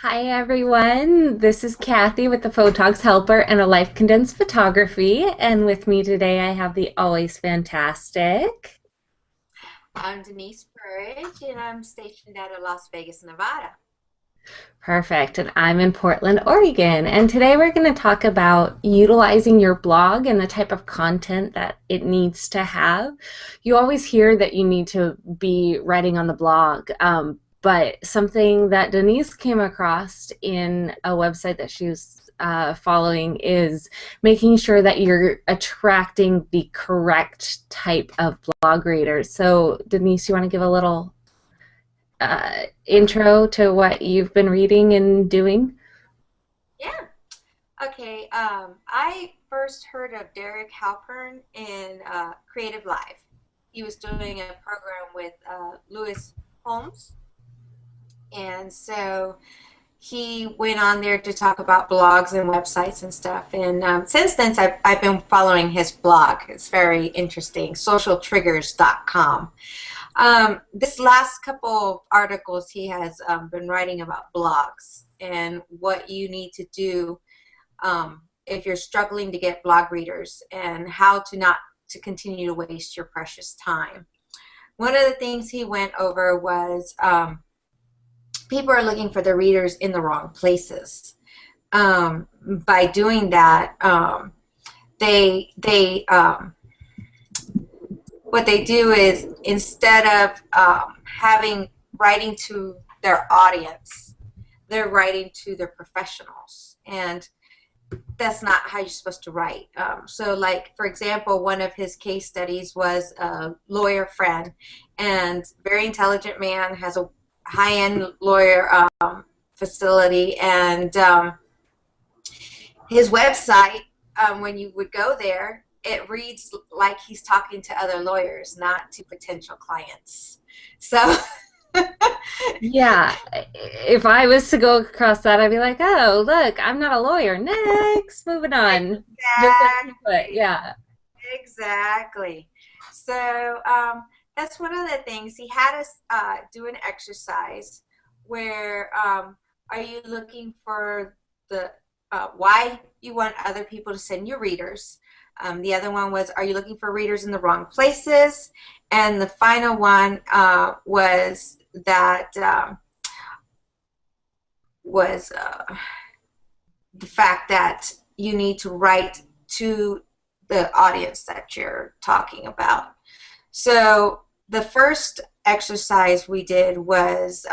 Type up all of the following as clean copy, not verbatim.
Hi everyone, this is Kathy with the Photog's Helper and a Life Condensed Photography, and with me today I have the always fantastic. I'm Denise and I'm stationed out of Las Vegas, Nevada. Perfect, and I'm in Portland, Oregon, and today we're going to talk about utilizing your blog and the type of content that it needs to have. You always hear that you need to be writing on the blog, but something that Denise came across in a website that she was following is making sure that you're attracting the correct type of blog readers. So, Denise, you want to give a little intro to what you've been reading and doing? Yeah. Okay. I first heard of Derek Halpern in Creative Live. He was doing a program with Lewis Holmes, and so he went on there to talk about blogs and websites and stuff. And since then, I've been following his blog. It's very interesting. Socialtriggers.com. This last couple of articles he has been writing about blogs and what you need to do if you're struggling to get blog readers and how to not to continue to waste your precious time. One of the things he went over was people are looking for their readers in the wrong places. By doing that, they what they do is instead of having writing to their audience, they're writing to their professionals, and that's not how you're supposed to write. So, like for example, one of his case studies was a lawyer friend, and very intelligent man, has a high-end lawyer facility, and his website, when you would go there, it reads like he's talking to other lawyers, not to potential clients. So, Yeah, if I was to go across that, I'd be like, oh, look, I'm not a lawyer. Next, moving on. Just like you put, exactly, yeah. exactly. So that's one of the things he had us do an exercise where are you looking for the why you want other people to send you readers. The other one was, are you looking for readers in the wrong places? And the final one was that was the fact that you need to write to the audience that you're talking about. So the first exercise we did was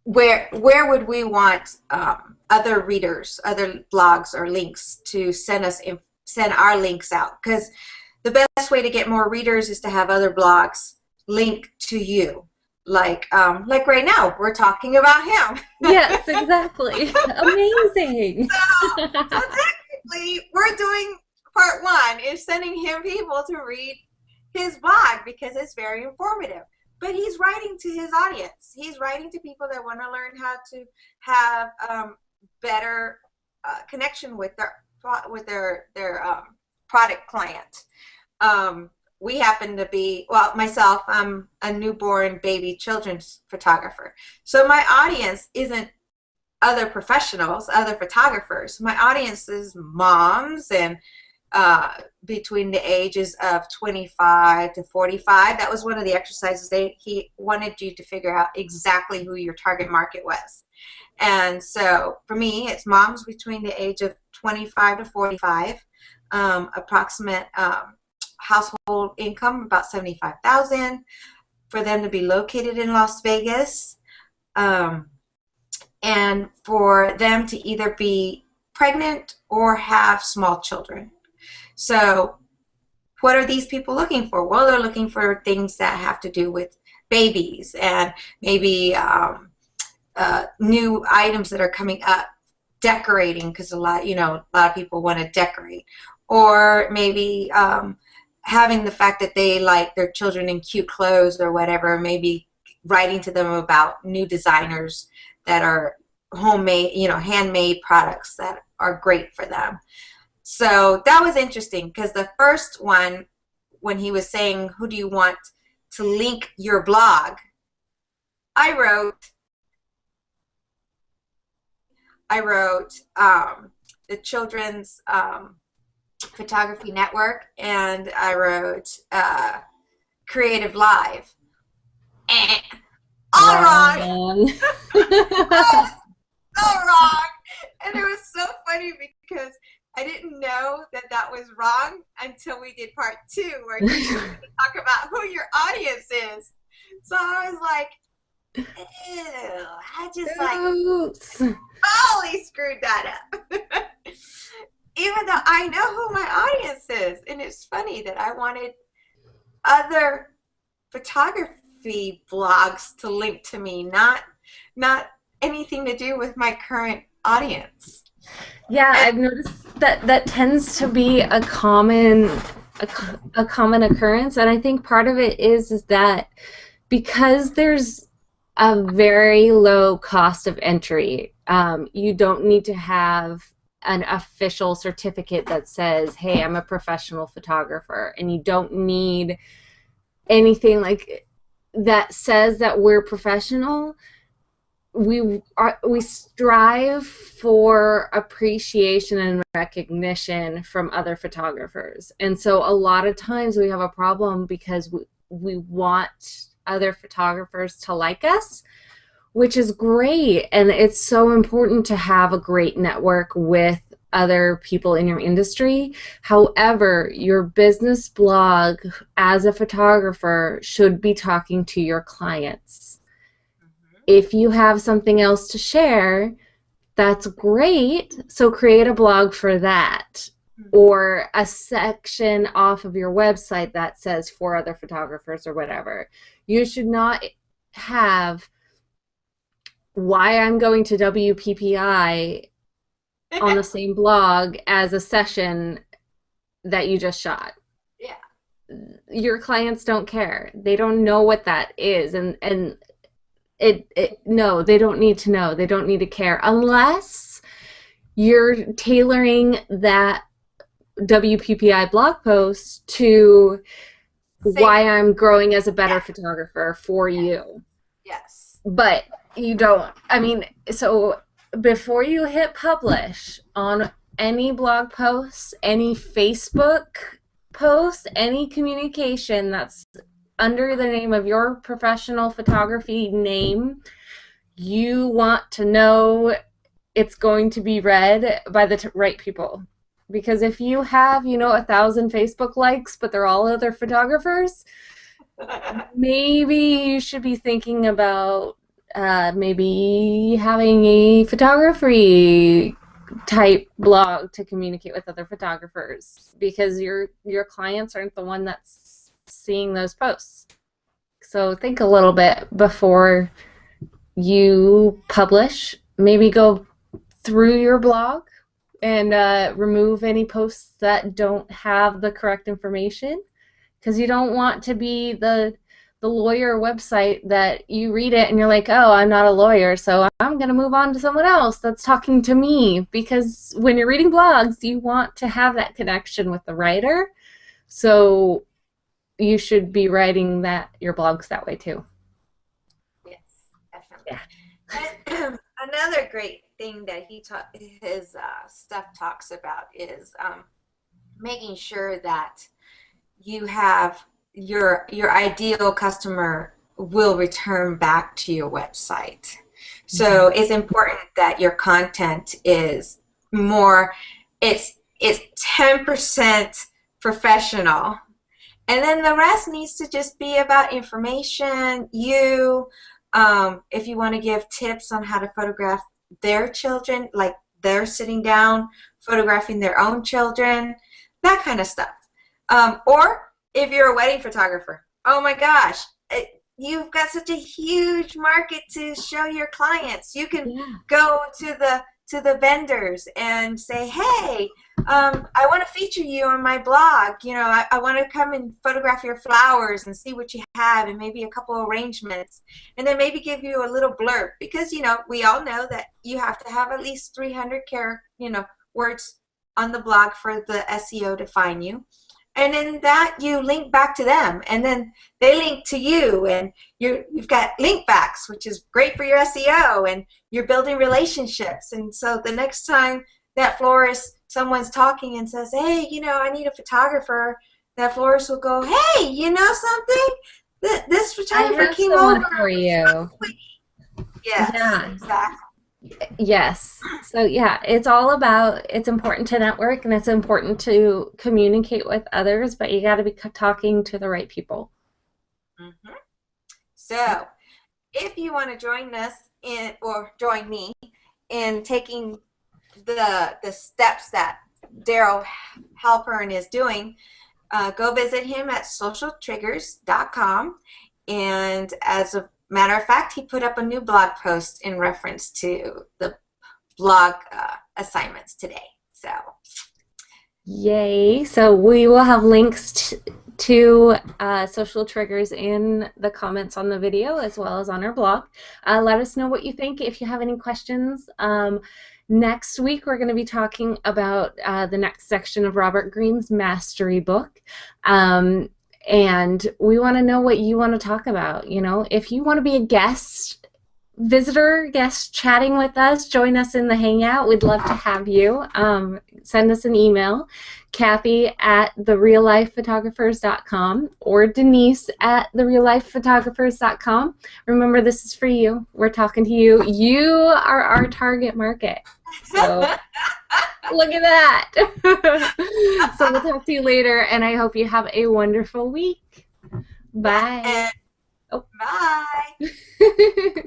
where would we want other readers, other blogs or links to send our links out? Because the best way to get more readers is to have other blogs link to you. Like right now, we're talking about him. Yes, exactly. Amazing. So technically, we're doing part one is sending him people to read his blog because it's very informative. But he's writing to his audience. He's writing to people that want to learn how to have better connection with their product client. We happen to be, well, myself, I'm a newborn baby children's photographer. So my audience isn't other professionals, other photographers. My audience is moms and between the ages of 25 to 45. That was one of the exercises. He wanted you to figure out exactly who your target market was. And so for me, it's moms between the age of 25 to 45, approximate household income about 75,000, for them to be located in Las Vegas. And for them to either be pregnant or have small children. So what are these people looking for? Well, they're looking for things that have to do with babies and maybe new items that are coming up, decorating, because a lot of people want to decorate, or maybe having the fact that they like their children in cute clothes or whatever, maybe writing to them about new designers that are homemade, handmade products that are great for them. So that was interesting because the first one, when he was saying, who do you want to link your blog? I wrote I wrote the Children's Photography Network, and I wrote Creative Live. Eh, all wrong, Wrong. so wrong. And it was so funny because I didn't know that that was wrong until we did part two, where you talk about who your audience is. So I was like, ew, I just like Oops. totally screwed that up. Even though I know who my audience is. And it's funny that I wanted other photography blogs to link to me, not anything to do with my current audience. Yeah, And I've noticed that that tends to be a common occurrence, and I think part of it is that because there's a very low cost of entry, you don't need to have an official certificate that says, "Hey, I'm a professional photographer," and you don't need anything like that says that we're professional. We strive for appreciation and recognition from other photographers, and so a lot of times we have a problem because we want other photographers to like us, which is great, and it's so important to have a great network with other people in your industry. However, your business blog as a photographer should be talking to your clients. If you have something else to share, that's great. So create a blog for that, or a section off of your website that says for other photographers or whatever. You should not have why I'm going to WPPI on the same blog as a session that you just shot. yeah, Your clients don't care. They don't know what that is, and it no, they don't need to know. They don't need to care unless you're tailoring that WPPI blog post to same. why I'm growing as a better Yeah, photographer for yeah, you. yes. But you don't, I mean, so before you hit publish on any blog post, any Facebook post, any communication that's under the name of your professional photography name, you want to know it's going to be read by the right people. Because if you have, 1,000 Facebook likes, but they're all other photographers, maybe you should be thinking about maybe having a photography type blog to communicate with other photographers, because your clients aren't the one that's seeing those posts. So think a little bit before you publish. Maybe go through your blog and remove any posts that don't have the correct information, because you don't want to be the lawyer website that you read it and you're like, oh, I'm not a lawyer, so I'm going to move on to someone else that's talking to me. Because when you're reading blogs, you want to have that connection with the writer. So you should be writing your blogs that way too. Yes, definitely. Yeah. And another great thing that his stuff talks about is making sure that you have your ideal customer will return back to your website. So it's important that your content is more, it's 10% professional, and then the rest needs to just be about information. If you want to give tips on how to photograph their children, like they're sitting down photographing their own children, that kind of stuff. Or if you're a wedding photographer, oh my gosh, you've got such a huge market to show your clients. You can Yeah. go to the vendors and say, hey, I want to feature you on my blog. I want to come and photograph your flowers and see what you have, and maybe a couple arrangements, and then maybe give you a little blurb, because we all know that you have to have at least 300 words on the blog for the SEO to find you. and then that you link back to them, and then they link to you, and you've got link backs, which is great for your SEO, and you're building relationships. And so the next time that florist, someone's talking and says, hey, I need a photographer, that florist will go, hey, you know something, this I photographer have came someone over. for you. Yes, Yeah. exactly. Yes. So yeah, it's important to network and it's important to communicate with others, but you got to be talking to the right people. Hmm. So if you want to join us in, or join me in taking the steps that Daryl Halpern is doing, go visit him at socialtriggers.com. And as a matter of fact, he put up a new blog post in reference to the blog assignments today. So, Yay. So we will have links to social triggers in the comments on the video as well as on our blog. Let us know what you think if you have any questions. Next week, we're going to be talking about the next section of Robert Greene's Mastery book. And we want to know what you want to talk about. If you want to be a guest chatting with us, join us in the hangout. We'd love to have you. Send us an email, Kathy at thereallifephotographers.com or Denise at thereallifephotographers.com. Remember, this is for you. We're talking to you. You are our target market. So look at that. So we'll talk to you later, and I hope you have a wonderful week. Bye. and Oh. bye.